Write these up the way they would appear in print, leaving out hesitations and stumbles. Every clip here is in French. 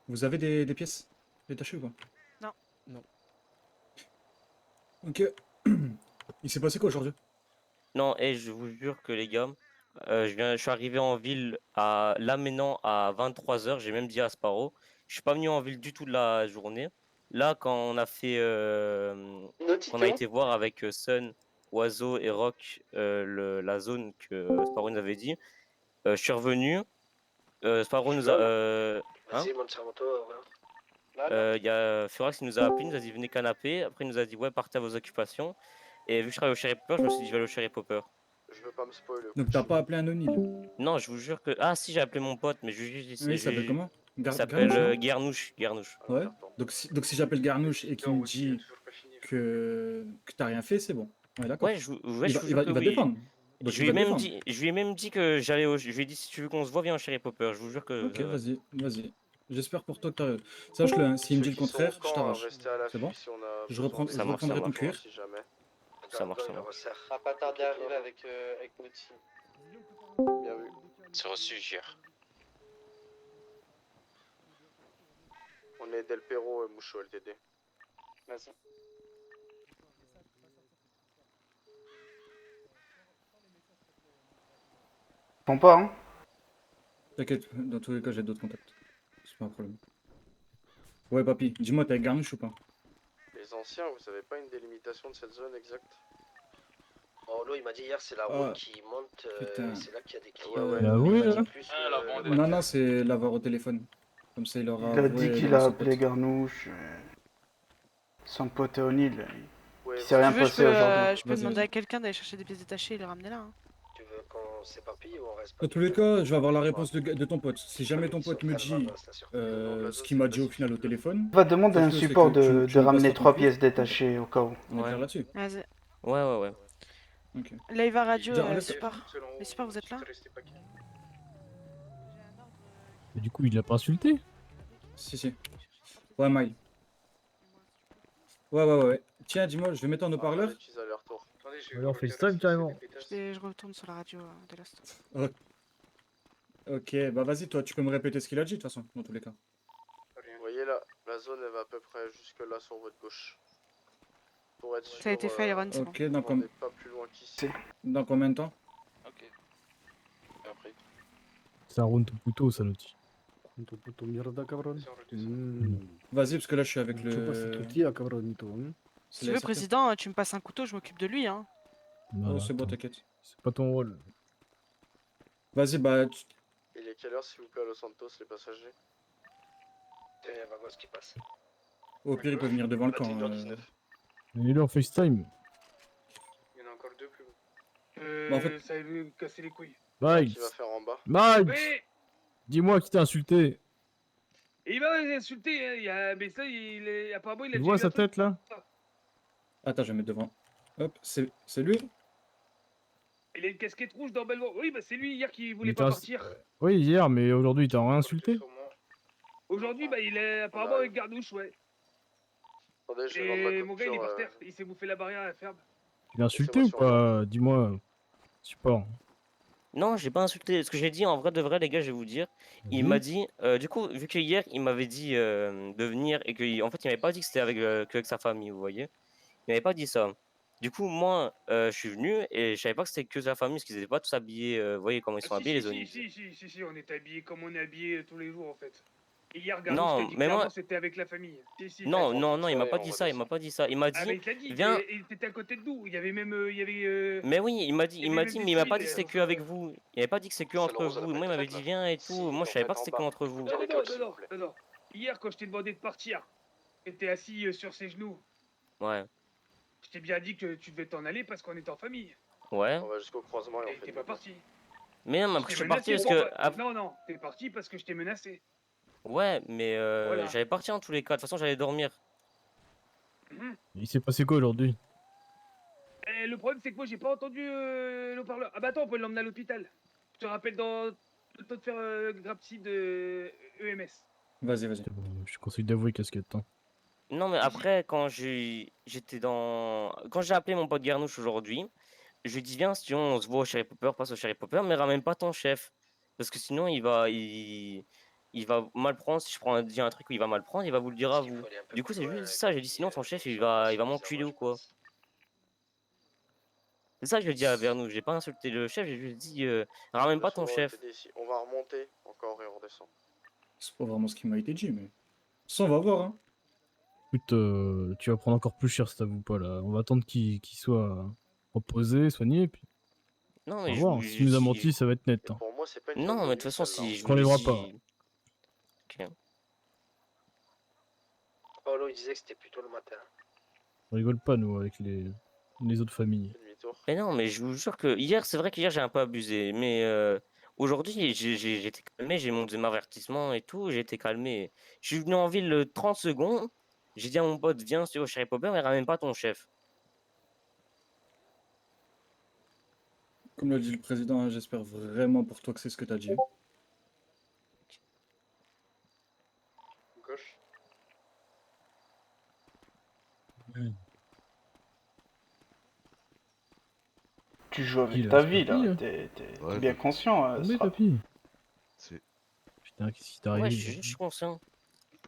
Vous avez des pièces détachées ou pas? Non. Non. Ok. Il s'est passé quoi aujourd'hui? Non, et je vous jure que les gars, je suis arrivé en ville là maintenant à 23 h. J'ai même dit à Sparrow, je suis pas venu en ville du tout de la journée. Là, quand on a fait, qu'on a été voir avec Sun, Oiseau et Rock la zone que Sparrow nous avait dit, je suis revenu. Sparrow nous a, hein? Vas-y, monte sur la moto, Il y a Furax qui nous a appelé, il nous a dit venez canapé. Après, il nous a dit ouais, partez à vos occupations. Et vu que je travaille au Cherry Popper, je me suis dit je vais aller au Cherry Popper. Je veux pas me spoiler. Donc t'as pas appelé un O'Neill? Non, je vous jure que. Ah, si, j'ai appelé mon pote, mais Oui, il s'appelle comment? il s'appelle Garnouche, non? Guernouche. Guernouche. Ouais. Donc si j'appelle Garnouche et qu'il me dit que t'as rien fait, c'est bon. Ouais, d'accord. Ouais, Il je va, vous il jure va, que il va oui. défendre. Donc Je il lui ai va même défendre. dit, je lui ai même dit que j'allais au. Je lui ai dit si tu veux qu'on se voit, viens au Cherry Popper. Je vous jure que. Ok, ça va. vas-y. J'espère pour toi que t'as. Sache-le, hein, s'il me dit le contraire, je t'arrache. Rester à C'est bon? l'affût si on a Je besoin reprendrai Ça ton marche. cuir. si jamais. Ça marche. Ça va pas tarder à arriver avec Naughty. Bien vu. C'est reçu, Gir. On est Del Perro et Moucho LTD. Vas-y. Prends pas, hein. T'inquiète, dans tous les cas, j'ai d'autres contacts. C'est pas un problème. Ouais, papy, dis-moi, t'es avec Garnouche ou pas? Les anciens, vous avez pas une délimitation de cette zone exacte? Oh, l'eau, il m'a dit hier, c'est la Ah, route qui monte, putain. c'est là qu'il y a des clients. Ouais, Il a avoué, là? Non, c'est l'avoir au téléphone. Comme ça, il aura Il a avoué dit qu'il devant a son appelé pote. Garnouche. Son pote O'Neill. Ouais, Qui vous- s'est rien Tu veux, passé aujourd'hui. je peux Vas-y, demander vas-y. à quelqu'un d'aller chercher des pièces détachées et les ramener là. Hein. Tu veux qu'on s'éparpille ou on reste Dans tous les cas, je vais avoir la réponse de ton pote. Si jamais ton pote me dit ce qu'il m'a dit au final au téléphone, Va demander à un sache-le, c'est support que tu de me ramener passeras ton 3 cuir. pièces détachées au cas où. On est Ouais. clair là-dessus. Vas-y. Ouais. Ok. Là, il va radio, Tiens, laisse- Super. Mais Super, vous êtes là? Et du coup, il l'a pas insulté? Si. Ouais, Maï. Ouais. Tiens, dis-moi, je vais mettre en haut-parleur. Alors, FaceTime carrément. Je retourne sur la radio de Lost. Ok, bah vas-y, toi, tu peux me répéter ce qu'il a dit de toute façon, dans tous les cas. Vous voyez là, la zone elle va à peu près jusque là sur votre gauche. Pour être sûr, Ça a été fait, Iron, c'est bon. Ok, dans, on n'est pas plus loin qu'ici. dans combien de temps? Ok. Et après. C'est un round au couteau, ça, l'autre. Vas-y, parce que là, je suis avec le... Si tu veux, président, tu me passes un couteau, je m'occupe de lui. Hein. Oh, c'est bon, t'inquiète. C'est pas ton rôle. Vas-y, bah... Il est quelle heure s'il vous plaît à Los Santos les passagers? Il y a Vagos qui passe. Au pire, il peut venir devant le camp. 21h19. Il est là en FaceTime. Il y en a encore deux plus haut. Bah, en fait- Ça veut me casser les couilles. Mike! Qui va faire en bas? Mike! Oui. Dis-moi qui t'a insulté. Et il m'a insulté, hein. Mais ça, apparemment, il a Tu déjà vois eu sa un truc. tête, là? Attends, je vais mettre devant. Hop, c'est lui? Il a une casquette rouge normalement. Oui, bah c'est lui hier qui voulait Il pas t'a- partir. Oui, hier, mais aujourd'hui, il t'a rien insulté? Aujourd'hui, bah il est apparemment avec Garnouche, ouais. Attendez, je vais Et vendre ma mon gars, il est capture. par terre. Il s'est bouffé la barrière à la ferme. Il a insulté ou Laissez-moi pas? Dis-moi. Support. Non, j'ai pas insulté. Ce que j'ai dit en vrai de vrai, les gars, je vais vous dire. Il m'a dit, du coup, vu que hier, il m'avait dit de venir et qu'en fait, il m'avait pas dit que c'était avec sa famille, vous voyez. Il m'avait pas dit ça. Du coup, moi, je suis venu et je savais pas que c'était que sa famille, parce qu'ils étaient pas tous habillés. Vous voyez comment ils sont habillés, les Onis. Si, on est habillés comme on est habillés tous les jours en fait. Et hier, Non, Garnouche t'a dit mais moi- clairement c'était avec la famille. Non, il m'a pas dit ça, il m'a pas dit ça. Il m'a Ah, dit, mais il t'a dit, viens. t'étais à côté de nous. Il y avait même. Mais oui, il m'a dit, il y avait même mais des il m'a pas dit civils, que c'était que avec vous. Il m'avait pas dit que c'était que entre vous. Moi, il m'avait dit viens et tout. Moi, je savais pas que c'était que entre vous. Non. Hier, quand je t'ai demandé de partir, t'étais assis sur ses genoux. Ouais. Je t'ai bien dit que tu devais t'en aller parce qu'on était en famille. Ouais. On va jusqu'au croisement et on Et fait t'es une pas pause. parti. Mais non, mais après, je suis parti parce que. Non, t'es parti parce que je t'ai menacé. Ouais, mais Voilà. j'allais partir en tous les cas. De toute façon, j'allais dormir. Il s'est passé quoi aujourd'hui? Et le problème, c'est que moi, j'ai pas entendu le parleur. Ah bah attends, on peut l'emmener à l'hôpital. Je te rappelle dans le temps de faire Grapsy de EMS. Vas-y. Je conseille d'avouer qu'est-ce qu'il y a de temps. Non, mais après, quand j'ai appelé mon pote Garnouche aujourd'hui, je lui ai dit viens, si tu veux, on se voit au Cherry Popper, passe au Cherry Popper, mais ramène pas ton chef. Parce que sinon, il va mal prendre. Si je prends dis un truc où il va mal prendre, il va vous le dire à Parce qu'il vous. faut aller un peu Du coup, plus c'est loin juste ça. J'ai dit, sinon, ton puis, chef, il sur place, va c'est m'enculer bizarre, ou je quoi. pense. C'est ça que je dis à Vernou. J'ai pas insulté le chef, j'ai juste dit, ramène pas ton Laisse-moi chef. t'aider ici. On va remonter encore et on redescend. C'est pas vraiment ce qui m'a été dit, mais. Ça, on va voir, hein. Écoute, tu vas prendre encore plus cher si t'avoues pas là. On va attendre qu'il soit reposé, soigné, puis Non, on mais va voir. S'il nous a menti, ça va être net. Et Hein. pour moi, c'est pas une Non, zone mais de toute de nuit, façon, celle-là. si je On vous l'enlèvera dis. Ok. Paolo, il disait que c'était plutôt le matin. On rigole pas, nous, avec les autres familles. Fais demi-tour. Mais non, mais je vous jure que hier, c'est vrai qu'hier j'ai un peu abusé, mais aujourd'hui j'ai été calmé, j'ai mon deuxième avertissement et tout, j'ai été calmé. Je suis venu en ville 30 secondes, j'ai dit à mon pote, viens sur Cherry Popper, mais ramène pas ton chef. Comme l'a dit le président, hein, j'espère vraiment pour toi que c'est ce que t'as dit. Gauche. Tu joues avec Il ta reste vie, papy, là. hein. T'es Ouais, bien papy. conscient. Mais papy. C'est Putain, qu'est-ce qui t'est Ouais, arrivé? je suis conscient.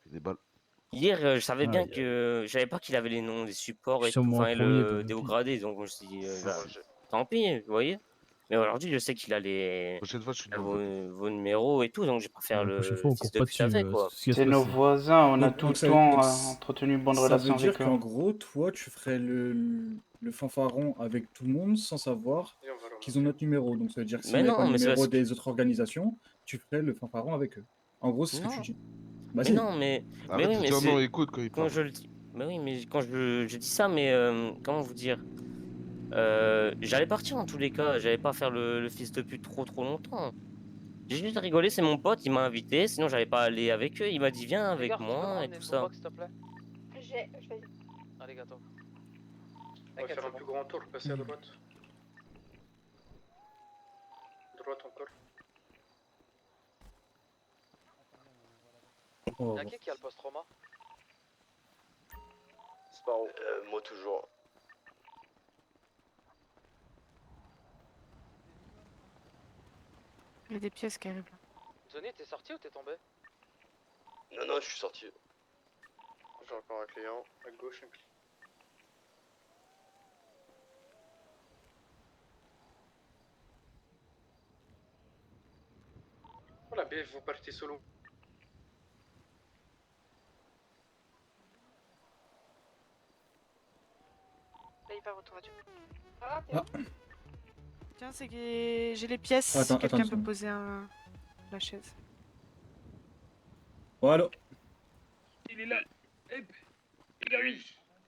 pris des balles. Hier, je savais bien Aïe, aïe. que je savais pas qu'il avait les noms des supports et tout, Sûrement enfin en premier, le papy. déogradé, donc je me suis dit, bah, J'ai- tant pis, vous voyez. Mais aujourd'hui, je sais qu'il a les Prochaine fois, je suis vos, devant. vos numéros et tout, donc je préfère La prochaine le fois, on fils court de pas pute dessus. avec, quoi. Ce qui va se C'est nos passer. voisins, on a tout le temps entretenu une bonne ça veut relation dire avec eux. qu'en gros, toi, tu ferais le fanfaron avec tout le monde sans savoir Et on va qu'ils ont notre numéro. Donc ça veut dire que si on Mais n'avait pas non, le mais c'est numéro parce que... des autres organisations, tu ferais le fanfaron avec eux. En gros, c'est ce que tu Non, dis. mais Vas-y. non, mais Arrête oui, de mais dire non, c'est écoute quand il quand parle. je le dis. Mais oui, mais quand je dis ça, mais comment vous dire? J'allais partir en tous les cas, j'allais pas faire le fils de pute trop longtemps. J'ai juste rigolé, c'est mon pote, il m'a invité, sinon j'allais pas aller avec eux. Il m'a dit viens avec moi et tout ça. s'il te plaît. Je vais. Allez, gâteau. On va faire un plus grand tour, passer à droite. droite encore. On va Y'a voir. qui a le post-trauma? Sparrow. Moi toujours. Il y a des pièces qui arrivent là. Johnny, t'es sorti ou t'es tombé? Non, non, je suis sorti. J'ai encore un client. À gauche, un client. Oh la BF, vous partez solo. Là, il va retour radio. Ah. Tiens, c'est que j'ai les pièces. Attends, Si quelqu'un attends, peut attends. poser la chaise. Oh, allô. Il est là. Hep. Il arrive.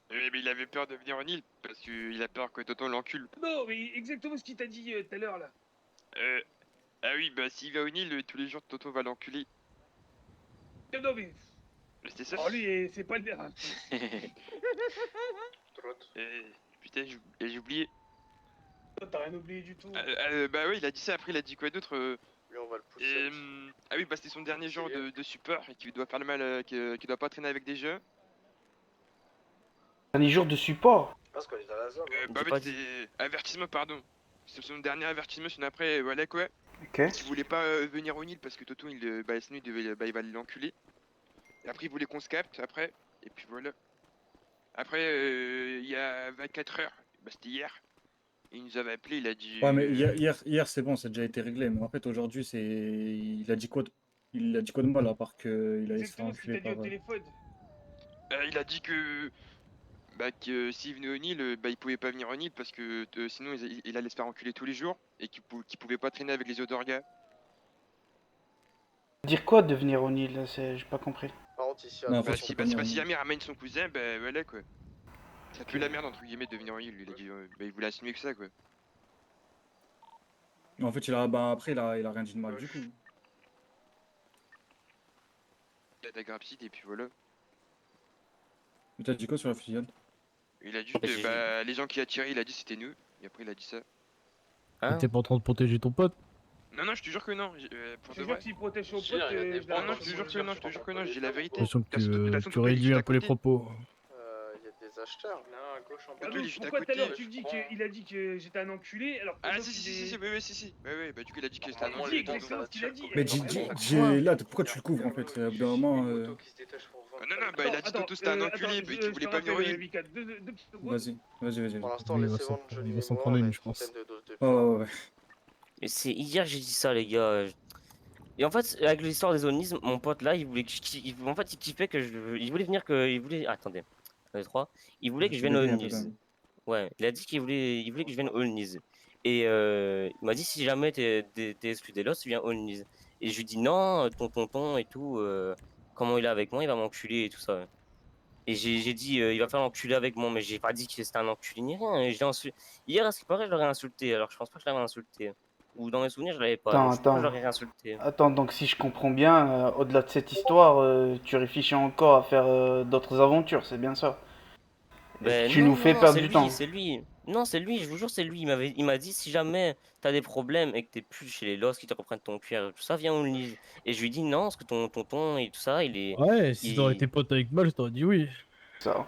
Oui, mais il avait peur de venir en île parce qu'il a peur que Toto l'encule. Non, mais exactement ce qu'il t'a dit tout à l'heure là. Ah oui, bah s'il va au Nil, tous les jours Toto va l'enculer. Non, mais. C'était ça? Oh, lui, c'est pas le verre. Hein. Droite. Putain, j'ai oublié. Toi, t'as rien oublié du tout. Bah oui, il a dit ça, après il a dit quoi d'autre Lui, on va le pousser. Ah oui, bah c'était son dernier genre de support et qui doit faire le mal, qui doit pas traîner avec des jeux. Dernier jour de support. Parce qu'on est dans la zone. Bah J'ai en pas fait, c'est avertissement, pardon. C'est son dernier avertissement, sinon après, voilà quoi. Ok. Il voulait pas venir au Nil parce que Toto, bah, sinon il va l'enculer. Et après, il voulait qu'on se capte après, et puis voilà. Après, il y a 24 heures, bah c'était hier. Il nous avait appelé, il a dit. Ouais, mais hier c'est bon, ça a déjà été réglé. Mais en fait, aujourd'hui, c'est. Il a dit quoi de mal, à part qu'il allait se faire Exactement ce qu'il enculer t'a dit par. au téléphone. Il a dit que. Bah, que s'il venait au Nil, bah, il pouvait pas venir au Nil parce que sinon il allait se faire enculer tous les jours et qu'il pouvait pas traîner avec les autres gars. Dire quoi de venir au Nil? J'ai pas compris. Par contre, ici, à Non, droite, faut Si, pas venir au si Nil. jamais il ramène son cousin, bah voilà quoi. Ça pue la merde entre guillemets de venir au Nil, lui, il a dit. Bah, il voulait assumer que ça quoi. En fait, après, il a rien dit de mal du coup. Il a de la grapside et puis voilà. Mais t'as dit quoi sur la fusillade? Il a juste, J'ai- bah, les gens qui a tiré, il a dit c'était nous. Et après il a dit ça. Hein? T'es pas en train de protéger ton pote? Non, non, je te jure que non. Pour Je de jure vrai. que s'il protège son pote. Si, regardez, Non, non, je te jure que non, je te jure que non, j'ai la J'ai vérité. l'impression De toute façon, que tu réduis un peu les propos. il y a des acheteur. Non, à gauche en bas. Ah, Bah, lui, j'étais à pourquoi tout à côté. l'heure tu dis qu'il a dit que j'étais un enculé alors que Ah l'autre, si si il si est- si, ouais ouais si si. Ouais ouais, bah du coup il a dit que c'était un Normalement, dis les enculé. deux exactement ce qu'il a dit. Mais là, pourquoi tu le couvres en fait, au bout d'un moment. Ah, non non, bah il a dit Toto c'était un enculé, mais qu'il voulait pas venir au heal. Vika, deux petites secondes. Vas-y. Pour l'instant, Oui, laissez il vendre Johnny va s'en Nemo, prendre on a une, une je pense. centaine de doses de Oh, ouais. Et c'est hier que j'ai dit ça, les gars. Et en fait, avec l'histoire des zonismes, mon pote là, il voulait que en fait, il kiffait que il voulait venir que. Il voulait. Attendez. Un, deux, trois. Il voulait que je vienne au Bébé, un peu, quand Nice. même. Ouais, il a dit qu'il voulait que je vienne au Nice. Et il m'a dit si jamais t'es exclu des Lost, tu viens au Nice. Et je lui dis non, ton tonton et tout, comment il est avec moi, il va m'enculer et tout ça. Et j'ai dit il va faire l'enculé avec moi, mais j'ai pas dit que c'était un enculé ni rien. Et hier, à ce qui paraît, je l'aurais insulté. Alors je pense pas que je l'avais insulté. Ou dans mes souvenirs, je l'avais pas. Attends, Donc je pense pas que je attends. l'aurais insulté. Attends, donc si je comprends bien, au-delà de cette histoire, tu réfléchis encore à faire d'autres aventures, c'est bien ça? Ben Tu non, nous fais non, perdre c'est du lui, temps. c'est lui. Non, c'est lui, je vous jure, c'est lui. Il m'a dit si jamais t'as des problèmes et que t'es plus chez les Lost qui te reprennent ton cuir et tout ça, viens au Nice. Et je lui dis non, parce que ton tonton et tout ça, il est. Ouais, si t'aurais il- été pote avec Mal, je t'aurais dit oui. Ça.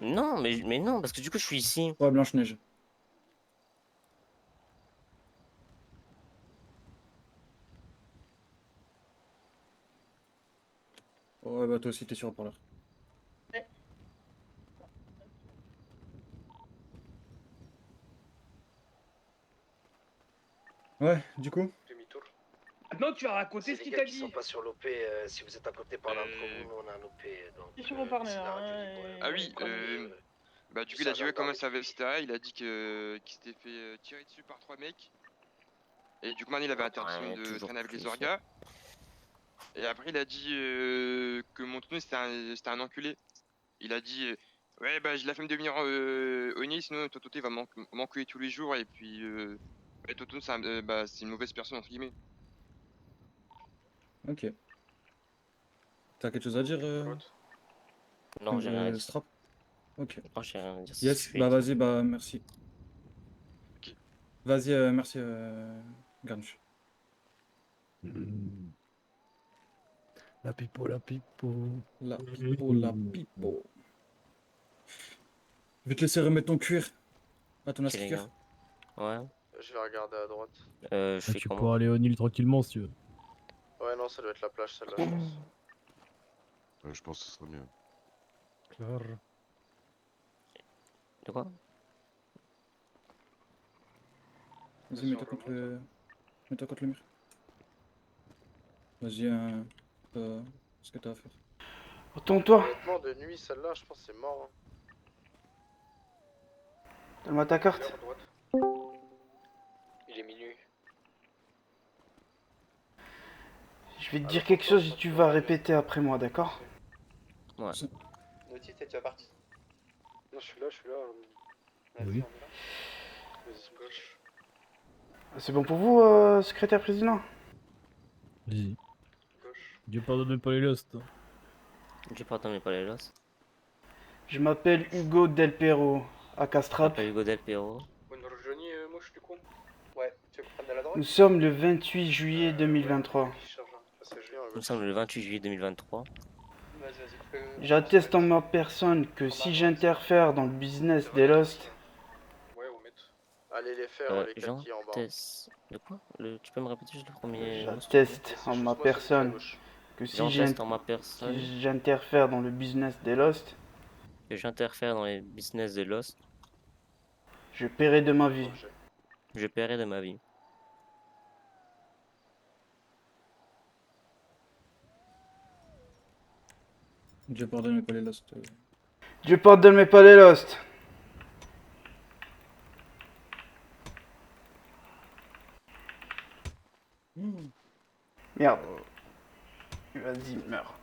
Non, mais non, parce que du coup, je suis ici. Ouais, Blanche-Neige. Ouais, bah toi aussi, t'es sur le parleur. Ouais, du coup. Demi-tour. Maintenant, tu as raconté ce C'est qu'il les t'a gars qui dit. sont pas sur l'OP, si vous êtes à côté par l'entre vous, nous on a un OP. Donc, Ils sont parler, c'est la hein, radio libre, Ah oui, bah du coup il a dit ouais comment ça va etc. Il a dit que qu'il s'était fait tirer dessus par 3 mecs. Et du coup maintenant il avait interdiction Ouais, de toujours traîner avec les plus. orgas. Et après il a dit que mon tonton c'était un enculé. Il a dit ouais bah j'ai la flemme de venir au Nice, sinon Toto il va m'enculer tous les jours et puis ouais, Toto bah, c'est une mauvaise personne entre guillemets. Ok. T'as quelque chose à dire Non, j'ai rien à dire. Strap. Ok. Non, j'ai rien à dire. Yes, bah vas-y, bah merci. Ok. Vas-y, merci, Garnuch. La pipo, la pipo. La pipo. Je vais te laisser remettre ton cuir à ton Ok, les astiqueur. gars. Ouais. Je vais regarder à droite. Je Ah, fais tu comment? pourras aller au Nil tranquillement si tu veux. Ouais, non, ça doit être la plage celle-là, je pense. Je pense que ce serait mieux. De quoi? Vas-y, mets-toi contre le... Mets-toi contre le mur. Vas-y, ce que t'as à faire. Retourne-toi. Honnêtement, de nuit, celle-là, je pense que c'est mort. Donne-moi ta carte. Il est minuit. Je vais te dire quelque chose et tu vas répéter après moi, d'accord? Ouais. Naughty, t'es déjà parti? Non, je suis là. Oui. Gauche. C'est bon pour vous, secrétaire président? Vas-y. Gauche. Dieu pardonne pas les lost. J'ai pas entendu parler de l'os. Je m'appelle Hugo Del Perro, à Castrap. Pas Hugo Del Piero. Bonne Johnny, mouche du coup? Ouais, tu veux prendre de la drogue? Nous sommes le 28 juillet 2023. Nous sommes le 28 juillet 2023. Vas-y, fais... J'atteste en ma personne que si j'interfère dans le business des Lost, Ouais, au maître. Allez les faire, les Jean, 4 qui en bas. Tess. De quoi? Tu peux me répéter juste le premier mot, s'il te plaît? j'atteste C'est en juste ma moi, celui de la personne gauche. que si J'enteste en ma personne j'interfère dans le business des Lost, que j'interfère dans les business de Lost. je paierai de ma vie. Je paierai de ma vie. Dieu pardonne, mais pas les lost. Dieu pardonne mais pas les Lost. Merde. Vas-y, meurs.